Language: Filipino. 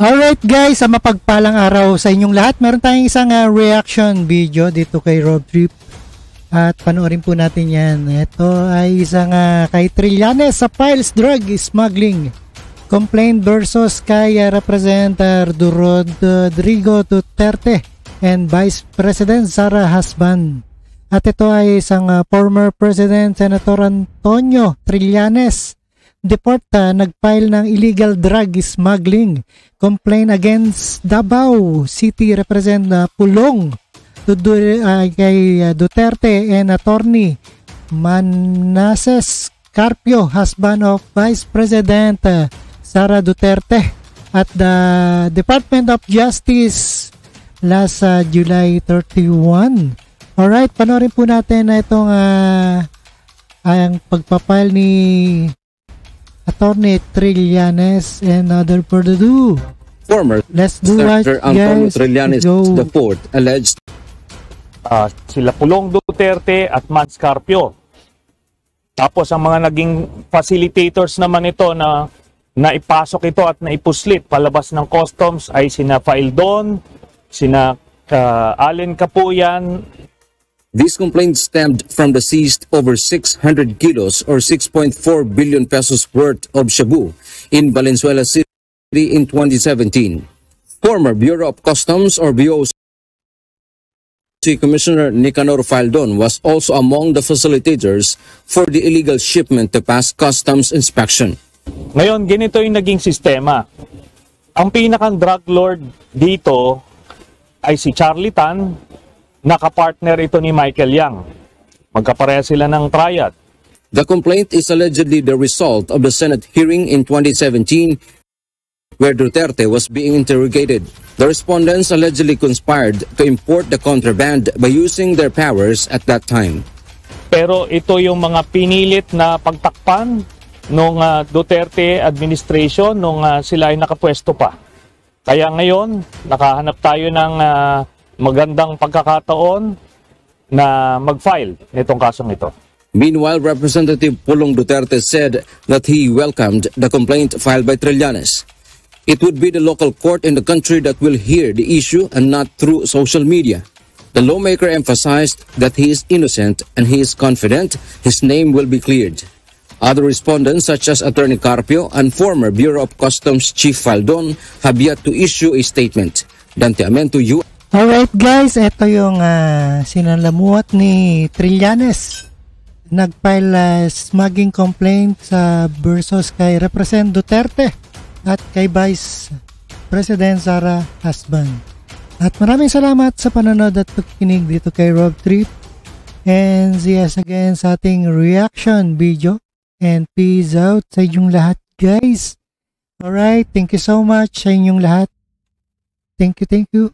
Alright guys, mapagpalang araw sa inyong lahat. Meron tayong isang reaction video dito kay Rob Trip. At panoorin po natin yan. Ito ay isang kay Trillanes sa files drug smuggling complaint versus kay Representative Rodrigo Duterte and Vice President Sara Hasban. At ito ay isang former President Senator Antonio Trillanes Deporta nag-file ng illegal drug smuggling complaint against Davao City Representative Pulong kay Duterte and Attorney Manases Carpio, husband of Vice President Sara Duterte, at the Department of Justice last July 31. Alright, panoorin po natin na itong ang pagpapile ni Attorney Trillanes and other further ado. Former Senator Antonio Trillanes IV alleged sila Pulong Duterte at Mans Carpio. Tapos ang mga naging facilitators naman ito na naipasok ito at naipuslit palabas ng customs ay sina Faildon, sina Allen Capuyan. These complaints stemmed from the seized over 600 kilos or 6.4 billion pesos worth of shabu in Valenzuela City in 2017. Former Bureau of Customs or BOC Commissioner Nicanor Faildon was also among the facilitators for the illegal shipment to pass customs inspection. Ngayon, ganito yung naging sistema. Ang pinakang drug lord dito ay si Charlie Tan. Nakapartner ito ni Michael Yang. Magkapareha sila ng triad. The complaint is allegedly the result of the Senate hearing in 2017 where Duterte was being interrogated. The respondents allegedly conspired to import the contraband by using their powers at that time. Pero ito yung mga pinilit na pagtakpan nung Duterte administration nung sila ay nakapwesto pa. Kaya ngayon, nakahanap tayo ng magandang pagkakataon na mag-file nitong kasong ito. Meanwhile, Representative Pulong Duterte said that he welcomed the complaint filed by Trillanes. It would be the local court in the country that will hear the issue and not through social media. The lawmaker emphasized that he is innocent and he is confident his name will be cleared. Other respondents such as Attorney Carpio and former Bureau of Customs Chief Faildon have yet to issue a statement. Dante Amento, Alright guys, ito yung sinalamuot ni Trillanes. Nag-file smuggling complaint sa versus kay Representative Duterte at kay Vice President Sara Hasban. At maraming salamat sa panonood at pagkikinig dito kay Rob Trip. And see us again sa ating reaction video. And peace out sa inyong lahat guys. Alright, thank you so much sa inyong lahat. Thank you.